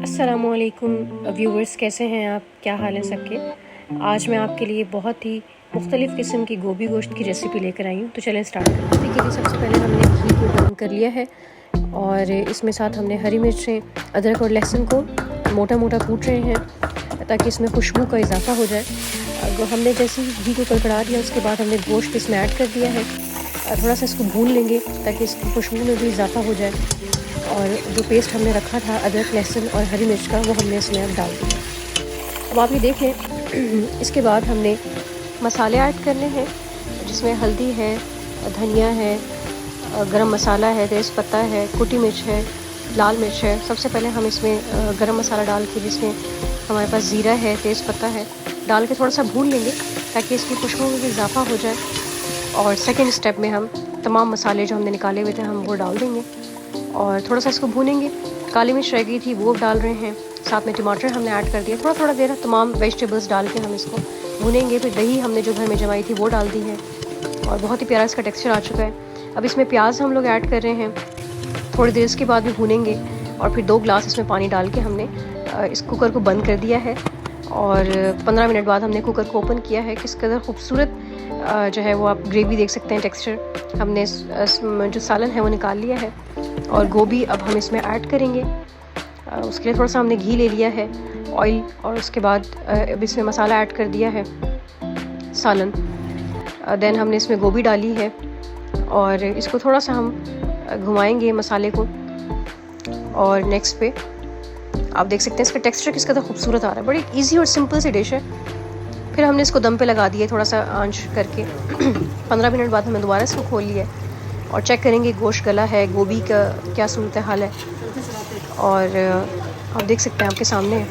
अस्सलामुअलैकुम व्यूवर्स, कैसे हैं आप? क्या हाल है सबके? आज मैं आपके लिए बहुत ही मुख्तलिफ़ किस्म की गोभी गोश्त की रेसिपी लेकर आई हूँ। तो चलें स्टार्ट करते हैं। के लिए सबसे पहले हमने घी को गर्म कर लिया है और इसमें साथ हमने हरी मिर्चें, अदरक और लहसुन को मोटा मोटा कूट रहे हैं ताकि इसमें खुशबू का इजाफा हो जाए। हमने जैसे ही घी को कड़कड़ा दिया उसके बाद हमने गोश्त इसमें ऐड कर दिया है। थोड़ा सा इसको भून लेंगे ताकि इसकी खुशबू में भी इजाफा हो जाए। और जो पेस्ट हमने रखा था अदरक लहसुन और हरी मिर्च का, वो हमने इसमें अब डाल दिया। अब आप ये देख लें। इसके बाद हमने मसाले ऐड करने हैं जिसमें हल्दी है, धनिया है, गरम मसाला है, तेज़पत्ता है, कुटी मिर्च है, लाल मिर्च है। सबसे पहले हम इसमें गरम मसाला डाल के, जिसमें हमारे पास ज़ीरा है, तेज़पत्ता है, डाल के थोड़ा सा भून लेंगे ताकि इसकी खुशबू में भी इजाफा हो जाए। और सेकंड स्टेप में हम तमाम मसाले जो हमने निकाले हुए थे हम वो डाल देंगे और थोड़ा सा इसको भूनेंगे। काली मिर्च रह गई थी वो डाल रहे हैं, साथ में टमाटर हमने ऐड कर दिया। थोड़ा देर तमाम वेजिटेबल्स डाल के हम इसको भूनेंगे। फिर दही हमने जो घर में जमाई थी वो डाल दी है और बहुत ही प्यारा इसका टेक्सचर आ चुका है। अब इसमें प्याज हम लोग ऐड कर रहे हैं। थोड़ी देर इसके बाद भी भूनेंगे और फिर 2 गिलास इसमें पानी डाल के हमने इस कुकर को बंद कर दिया है। और 15 मिनट बाद हमने कुकर को ओपन किया है। किस कदर खूबसूरत जो है वो आप ग्रेवी देख सकते हैं टेक्सचर। हमने जो सालन है वो निकाल लिया है और गोभी अब हम इसमें ऐड करेंगे। उसके लिए थोड़ा सा हमने घी ले लिया है, ऑयल, और उसके बाद अब इसमें मसाला ऐड कर दिया है, सालन। देन हमने इसमें गोभी डाली है और इसको थोड़ा सा हम घुमाएंगे मसाले को। और नेक्स्ट पे आप देख सकते हैं इसका टेक्सचर किस कदर खूबसूरत आ रहा है। बड़ी इजी और सिंपल सी डिश है। फिर हमने इसको दम पे लगा दिया थोड़ा सा आंच करके। 15 मिनट बाद हमने दोबारा इसको खोल लिया और चेक करेंगे गोश्त गला है, गोभी का क्या सूरत हाल है। और आप देख सकते हैं आपके सामने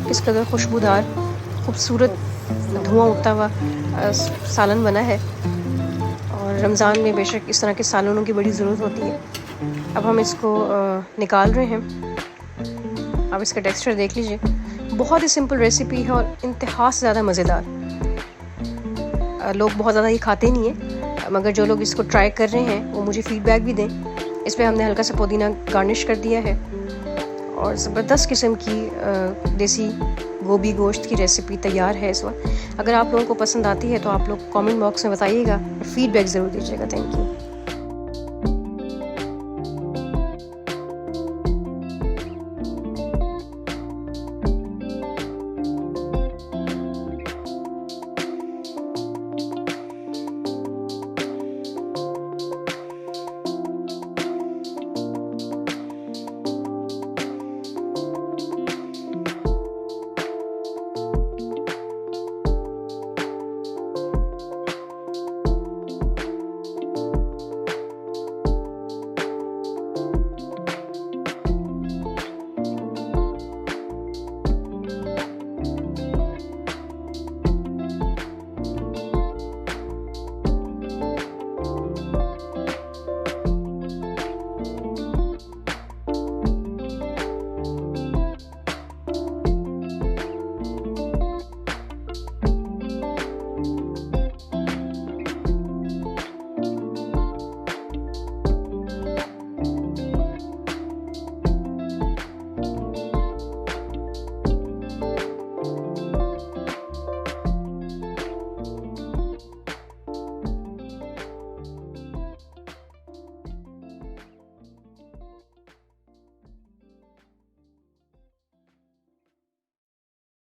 किस कदर खुशबूदार खूबसूरत धुआं उठता हुआ सालन बना है। और रमज़ान में बेशक इस तरह के सालनों की बड़ी ज़रूरत होती है। अब हम इसको निकाल रहे हैं। आप इसका टेक्सचर देख लीजिए। बहुत ही सिंपल रेसिपी है और इंतहा से ज़्यादा मज़ेदार। लोग बहुत ज़्यादा ये खाते नहीं हैं, मगर जो लोग इसको ट्राई कर रहे हैं वो मुझे फ़ीडबैक भी दें। इस पर हमने हल्का सा पुदीना गार्निश कर दिया है और ज़बरदस्त किस्म की देसी गोभी गोश्त की रेसिपी तैयार है इस वक्त। अगर आप लोगों को पसंद आती है तो आप लोग कमेंट बॉक्स में बताइएगा, फ़ीडबैक ज़रूर दीजिएगा। Thank you.